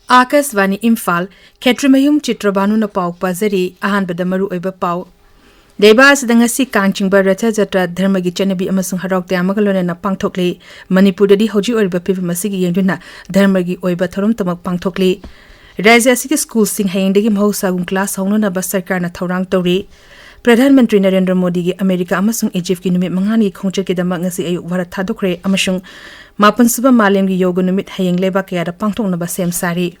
Akasvani Imphal, Chitrabhanu Chitrabhanu na pau pazari ahan badamaru oiba pau. Debas dangasi kangchingba ratha jatra dharmagi chanabi amasung harok tyamagalone na pangthokli Manipuri di hoji oiba pivamasigi yengduna dharmagi oiba thorum tamak pangthokli. Rajya asiki school sing hayengdagi mahusagum class hauno na sarkar na thaurang tawri. Pradhanmantri Narendra Modi gi America amasung Egypt ki numit mangani khongchak ki damak ngasi ayuk varat thadokre amasung mapan suba malem gi yoga numit hayeng leba kaya da pangthok na ba sem sari.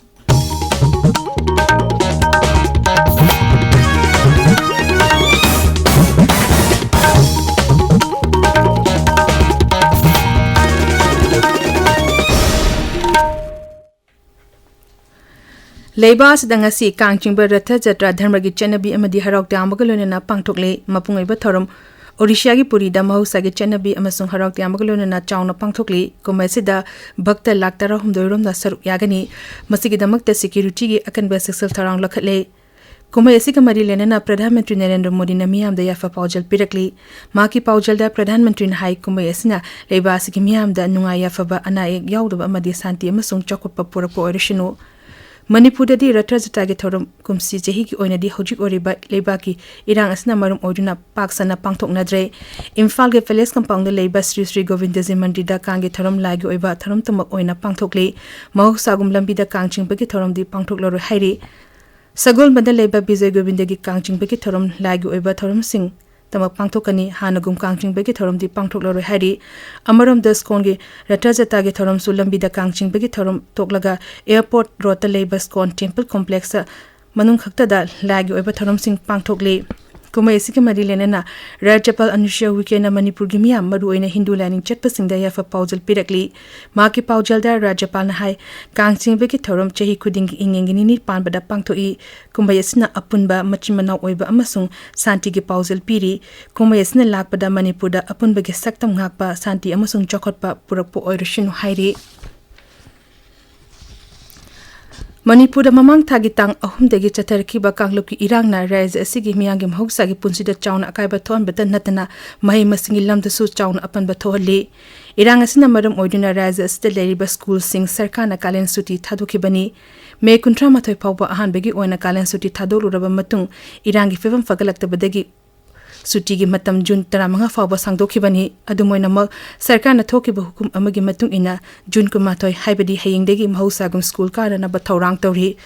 Leibas dangasi kangchingba ratha jatra dharmagi chanabi amadi harok tyamagalone na pangthokle mapungaiba thorum Odisha gi puri da mahusagi chanabi amasung harok tyamagalone na chauna pangthokle kumaisida bhakta laktara humdoirom na saruk yagani masigi damakta security gi akanba sexual tharang lakhatle kumaisi kamari lenana Pradhanmantri Narendra Modi na miyam da yafa paujal pirakli maki paujal da Pradhanmantri na hai kumaisina leibas gi miyam da nungai yafa ba ana ek yaudaba amadi santi amasung chakotpa purakpo orishinu Manipuri di Ratrajata Getorum Kumsi Jehiki Oinadi Hojik Oriba Lebaki Irang Asna Marum Oduna Paksana Pangtok Nadre Imphal ge Feles Compound Leba Sri Govindaji Mandida Kangi Thorum Lagi Oiba Thorum Tamak Oina Pangtokle Mau Sagum Lambida Kangching Bagi Thorum di Pangtok Loro Hairi Sagol Banda Leba Bizay Govindagi Kangching Bagi Thorum Lagi Oiba Thorum Sing Tamak Pangtokani Hanagum Kangching Bagi Thorum di Pangtok Loro Hairi Amarum Das Kongi Ratrajata ge Thorum Sulambida Kangching Bagi Thorum Toklaga Airport Rota Leba Skon Temple Complex Manung Khaktada Lagi Oiba Thorum Sing Pangtokle Kumaisi Kamari Lenana Rajapal Anusha Wikena Manipur Gimia Maru in a Hindu landing Chetpasing Daya for Paujal Pirakli Maki Paujalda Rajapal Nahai Kangching Bagi Thorum Chehi Kuding Ingini Panbada Pangtoi Kumayasina Apunba Machimana Oiba Amasung Santi Gi Paujal Piri Kumayasina Lakpada Manipuda Apunbagi Saktam Ngakpa Santi Amasung Chokotpa Purapo Oirishinu Hairi Manipuri mamang thagitang ahumdagi chatarkiba kangluki irangna raiz asigi miyangim hogsagi punsida chauna akaiba thon batan natana mahi masingi lamdasu chauna apan bathohli irang asina maram oiduna raiz asita leriba school sing sarkana kalen suti thadukibani me kuntra mathoi phawba ahanbagi oina kalen suti thadoluraba matung irangi fevam fagalaktabadagi Suti gi matam June 15 fawba sangdokibani adumoina ma sarkarna thokiba hukum amagi matung ina June kumathoi haibadi hayengdegi mahusagum school karana ba thorang tawri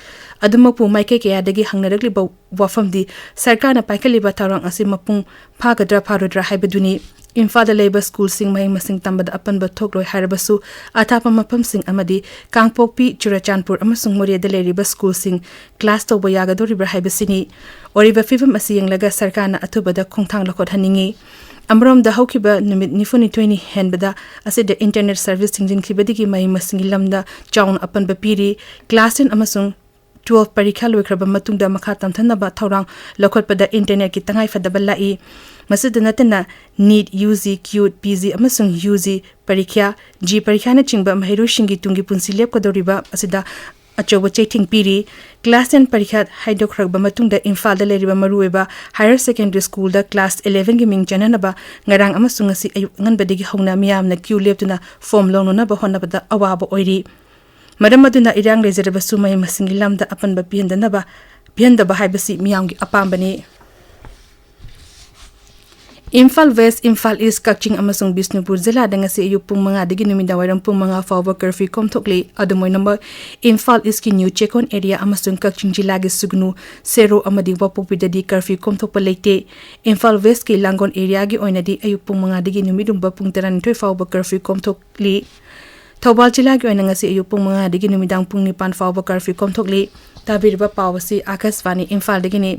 adumapu maike kaya dagi hangnarakli ba wafamdi sarkarna paikaliba thorang asi mapung phagadra pharudra haibaduni Imphal Labor School sing mahi masing tambada apan ba thokloi harabasu athapa mapam sing amadi Kangpokpi Churachandpur amasung Moria Leriba School sing class to boyagadori haibasini oriba fivum asi yenglaga sarkana athubada khongthang lakot haningi amrom da haukiba numit nifuni 20 henbada ase the internet service singjin khibadigi mahi masing lamda chaun apan ba piri class in amasung 12 parikha loikraba matungda makha tamthanaba thorang lokotpada internet ki tangai fadaba lai Masudana NEET UZ Qt PZ amasung UZ parikha G parikha na chingba mahiru shingi tungi punsi lep kadoriba asida achoba chaiting piri class 10 parikha haidokragba matungda Imphal da leriba marueba higher secondary school da class 11 gi ming jananaba ngarang amasung asi ayuk nganbadigi hauna miyamna queue leptuna form lonona ba honabada awaba oiri madamaduna irang lezerba sumai masingi lamda apanba pihandanaba pihandaba haibasi miyamgi apambani Imphal West, Imphal East, Kaching amasung Bisnupur Zilla dangasi ayuk pung mga digi numida wairang pung mga fawba curfew komthokli adumoy number Imphal East ki New Chekon area amasung Kaching Jilagi Sugnu Sero amadi wapopidadi curfew komthokpa leite Imphal West ki Langon area gi oinadi ayuk pung mga digi numidumba pung 32 fawba curfew komthokli Thobal Jilagi oinangasi ayuk pung mga digi numidang pung 9 fawba curfew komthokli tabirba pawasi Akasvani Imphal digini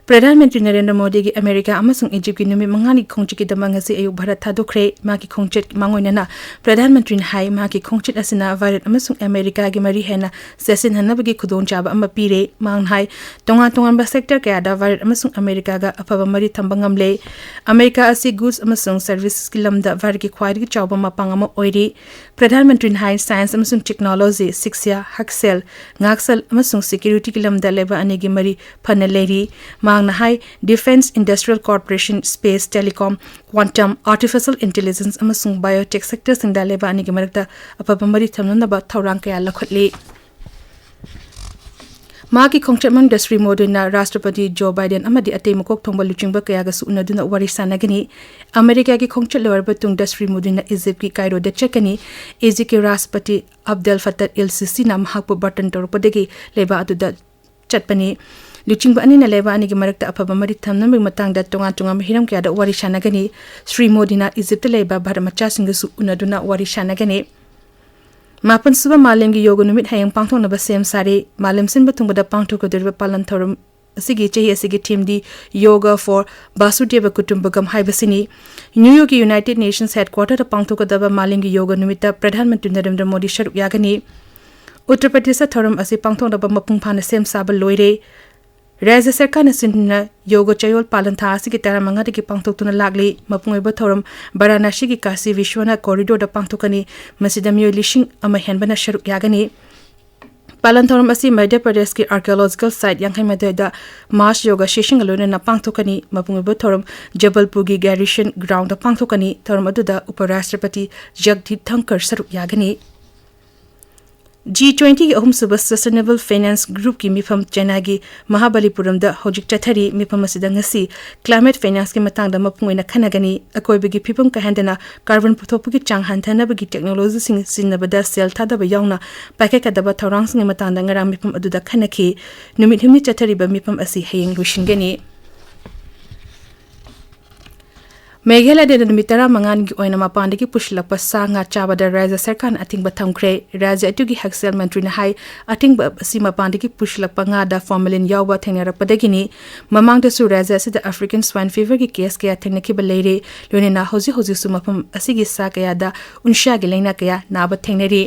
Pradhanmantri Narendra Modi gi America amasung Egypt gi numi mangani khongchiki damang asi ayuk bharat thadokre maki khongchet mangoinana Pradhanmantri hai maki khongchet asina Bharat amasung America gi mari hena sesin hanabagi khudon chaba ama pire manghai tongan ba sector kaya da Bharat amasung America ga afaba mari thambangam le America asi goods amasung services ki lamda Bharat gi khwairi gi chawba mapang ama oiri Pradhanmantri hai science amasung technology Shiksha Haksel Ngaksal amasung security ki lamda leba ani gi mari phaneleri ꯃꯍꯥꯛꯅ ꯍꯥꯏ defence industrial corridor space telecom quantum artificial intelligence ꯑꯃꯁꯨꯡ biotech ꯁꯦꯛꯇꯔꯁꯤꯡꯗ ꯂꯩꯕꯥꯛ ꯑꯅꯤꯒꯤ ꯃꯔꯛꯇ ꯑꯐꯕ ꯃꯔꯤ ꯊꯝꯅꯅꯕ ꯊꯧꯔꯥꯡ ꯀꯌꯥ ꯂꯧꯈꯠꯂꯤ ꯃꯥꯒꯤ ꯈꯣꯡꯆꯠꯃꯪꯗ ಶ್ರೀ ꯃꯣꯗꯤꯅ ꯔꯥಷ್ꯇ꯭ꯔꯄತಿ ꯖꯣ ꯕꯥꯏꯗꯦꯟ ꯑꯃꯗꯤ ꯑꯇꯩ ꯃꯀꯣꯛ ꯊꯣꯡꯕ ꯂꯨꯆꯤꯡꯕ ꯀꯌꯥꯒꯁꯨ ꯎꯅꯗꯨꯅ ꯋꯥꯔꯤ ꯁꯥꯟꯅꯒꯅꯤ ꯑꯃꯦꯔꯤꯀꯥꯒꯤ ꯈꯣꯡꯆꯠ ꯂꯣꯏꯔꯕ ꯇꯨꯡꯗ ಶ್ರೀ ꯃꯣꯗꯤꯅ ꯏꯖꯤꯞꯀꯤ ꯀꯥꯏꯔꯣꯗ ꯆꯠꯀꯅꯤ ꯏꯖꯤꯞꯀꯤ ꯔꯥಷ್ꯇ꯭ꯔꯄತಿ ꯑꯕꯗꯦꯜ ꯐꯇꯠ ꯏꯜ ꯁꯤꯁꯤꯅ ꯃꯍꯥꯛꯄꯨ ꯕꯔꯇꯟ ꯇꯧꯔꯛꯄꯗꯒꯤ ꯂꯩꯕꯥꯛ ꯑꯗꯨꯗ ꯆꯠꯄꯅꯤ ꯂꯨꯆꯤꯡꯕ ꯑꯅꯤꯅ ꯂꯩꯕꯥꯛ ꯑꯅꯤꯒꯤ ꯃꯔꯛꯇ ꯑꯐꯕ ꯃꯔꯤ ꯊꯝꯅꯕꯒꯤ ꯃꯇꯥꯡꯗ ꯇꯣꯉꯥꯟ ꯇꯣꯉꯥꯟꯕ ꯍꯤꯔꯝ ꯀꯌꯥꯗ ꯋꯥꯔꯤ ꯁꯥꯟꯅꯒꯅꯤ ಶ್ರೀ ꯃꯣꯗꯤꯅ ꯏꯖꯤꯞꯇ ꯂꯩꯕ ꯚꯥꯔꯠ ꯃꯆꯥꯁꯤꯡꯒꯁꯨ ꯎꯅꯗꯨꯅ ꯋꯥꯔꯤ ꯁꯥꯟꯅꯒꯅꯤ ꯃꯥꯄꯟ ꯁꯨꯕ ꯃꯥꯂꯦꯝꯒꯤ ꯌꯣꯒ ꯅꯨꯃꯤꯠ ꯍꯌꯦꯡ ꯄꯥꯡꯊꯣꯛꯅꯕ ꯁꯦꯝ ꯁꯥꯔꯤ ꯃꯥꯂꯦꯝ ꯁꯤꯟꯕ ꯊꯨꯡꯕꯗ ꯄꯥꯡꯊꯣꯛꯀꯗꯧꯔꯤꯕ ꯄꯥꯂꯟ ꯊꯧꯔꯝ ꯑꯁꯤꯒꯤ ꯆꯍꯤ ꯑꯁꯤꯒꯤ ꯊꯤꯝꯗꯤ ꯌꯣꯒ ꯐꯣꯔ ꯕꯥꯁꯨꯗꯦꯕ ꯀꯨꯇꯨꯝꯕꯀꯝ ꯍꯥꯏꯕꯁꯤꯅꯤ ꯅ꯭ꯌꯨꯌꯣꯔꯛꯀꯤ ꯌꯨꯅꯥꯏꯇꯦꯗ ꯅꯦꯁꯟꯁ ꯍꯦꯗꯀ꯭ꯋꯥꯔꯇꯔꯗ ꯄꯥꯡꯊꯣꯛꯀꯗꯕ ꯃꯥꯂꯦꯝꯒꯤ ꯌꯣꯒ ꯅꯨꯃꯤꯠꯇ ꯄ꯭ꯔꯙꯥꯟ ꯃꯟꯇ꯭ꯔꯤ ꯅꯔꯦꯟꯗ꯭ꯔ ꯃꯣꯗꯤ ꯁꯔꯨꯛ ꯌꯥꯒꯅꯤ ꯎꯠꯇꯔ ꯄ꯭ꯔꯗꯦꯁꯇ ꯊꯧꯔꯝ ꯑꯁꯤ ꯄꯥꯡꯊꯣꯛꯅꯕ ꯃꯄꯨꯡ ꯐꯥꯅ ꯁꯦꯝ ꯁꯥꯕ ꯂꯣꯏꯔꯦ ꯔꯥꯖ꯭य ꯁꯔꯀꯥꯔꯅ ꯁꯤꯟꯗꯨꯅ ꯌꯣꯒ ꯆꯌꯣꯜ ꯄꯥꯂꯟ ꯊꯥ ꯑꯁꯤꯒꯤ 15ꯗꯒꯤ ꯄꯥꯡꯊꯣꯛꯇꯨꯅ ꯂꯥꯛꯂꯤ ꯃꯄꯨꯡ ꯑꯣꯏꯕ ꯊꯧꯔꯝ ꯕꯔꯥꯅꯥꯁꯤꯒꯤ ꯀꯥꯁꯤ ꯕꯤꯁ꯭ꯋꯅꯥꯊ ꯀꯣꯔꯤꯗꯣꯔꯗ ꯄꯥꯡꯊꯣꯛꯀꯅꯤ ꯃꯁꯤꯗ ꯃꯤꯑꯣꯏ 1,000 ꯍꯦꯟꯕꯅ ꯁꯔꯨꯛ ꯌꯥꯒꯅꯤ ꯄꯥꯂꯟ ꯊꯧꯔꯝ ꯑꯁꯤ ꯃꯙ꯭ꯌ ꯄ꯭ꯔꯗꯦꯁꯀꯤ ꯑꯥꯔꯀꯤꯑꯣꯂꯣꯖꯤꯀꯦꯜ ꯁꯥꯏꯠ 52ꯗ ꯃꯥꯔꯁ ꯌꯣꯒ ꯁꯦꯁꯟꯒ ꯂꯣꯏꯅꯅ ꯄꯥꯡꯊꯣꯛꯀꯅꯤ ꯃꯄꯨꯡ ꯑꯣꯏꯕ ꯊꯧꯔꯝ ꯖꯕꯜꯄꯨꯔꯒꯤ ꯒꯦꯔꯤꯁꯟ ꯒ꯭ꯔꯥꯎꯟꯗ ꯄꯥꯡꯊꯣꯛꯀꯅꯤ ꯊꯧꯔꯝ ꯑꯗꯨꯗ ꯎꯄꯔꯥꯁꯇ꯭ꯔꯄति ꯖꯒꯗꯤꯞ ꯙꯟꯀꯔ ꯁꯔꯨꯛ ꯌꯥꯒꯅꯤ G20 की अहुमसुब सस्टेनेबल फाइनेंस ग्रुप की मिफम चेन्नई महाबलीपुरम हौजिक चथरी मिफम क्लाइमेट फाइनेंस की मतंग मपुंग खनगनी अकोइबगी फिफम कहंदना कार्बन पुथोपगी चांग हंथनबगी टेक्नोलॉजी सिंग सिन्नबदा सेल थादब यावना पाइकेकदब थौरांग मतंग ngara मिफम अदुदा खनखी नुमित हिमनि चथरीब मिफम असि हयेंग लुशिनगनी मेघालय नुमित 15 की मपान की पुशलप सा चाबद राज्य सरकार अथिंग थम्रे राज्य अतुगी हक्सेल मंत्री हाई अथिंग मपान की पुशलप फॉर्मलिन याव थेंगरपदगिनी ममांगदसु राज्य असिदा अफ्रीकन स्वाइन फीवर की केस कया थेंगनखिब लेरे लोनेना हौजी हौजीसु मफम असिगी सा कयादा उनशागी लैना कया नाब थेंगनरी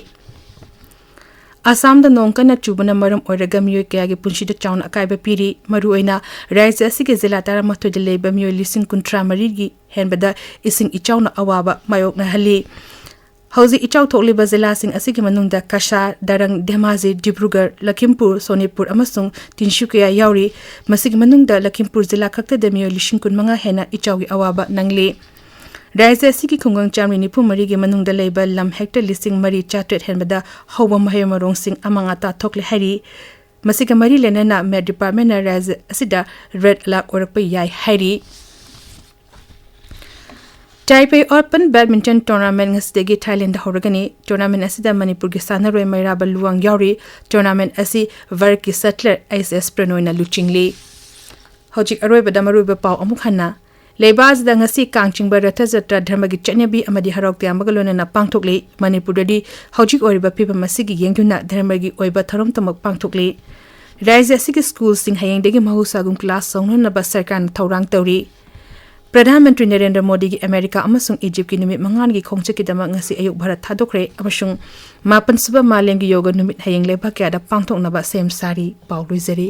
आसाम नोंग कन्ना चुबना मरम ओइरगा मियोय कयागी पुंसिदा चाउन अकाइबा पीरी मरुओइना राज्य असिगे जिला 13 लेबा मियोय 1,000 की हेनबदा इसिंग इचाउना अवाबा मायोकना हली हौजी इचाउ थोकलिबा जिलासिंग असिगे मनुंगदा कसार दरंग धेमाजी डिब्रुगढ़ लखीमपुर सोनीपुर अमसुंग तिनसुकिया यावरी मसिगे मनुंगदा लखीमपुर जिला खक्तदा मियोय 15,000 हेना इचाउगी अवाबा नंगली राज्य असिगी खुंगंग चामरी 94 की मनुंगदा लेबा लम हेक्टर 3,400 हेनबदा हौबा महय मरोंगसिंग अमंगा ताथोकले हरी मसिगे मरी लेनना मेड डिपार्टमेंट राज्य असिदा रेड अलर्ट ओरप याय हरी Taipei Open Badminton Tournament ngasdegi Thailand horagani tournament asida Manipur gi sanaroi Mairaba Luang yauri tournament asi Varki Settler SS Pranoina luchingli hojik aroi badamaru ba pau amuk hanna lebaz da ngasi kangchingba ratha jatra dharmagi chanybi amadi harok tyambaga lonena pangthokli Manipur dadi hojik oriba piba masigi yengduna dharmagi oiba tharom tamak pangthokli rajya asigi school sing hayengdegi mahusagum class songnona ba sarkar thorang tawri प्रधानमंत्री नरेंद्र मोदी की America अमसुंग Egypt की नुमित मंगान की खोंगचे की दमक ngasi ayuk bharat thadokre अमसुंग मापन सुबह मालेम की योगा नुमित हयेंग लेबा क्यादा पांगथोकनबा same सारी पाउ लुइजरी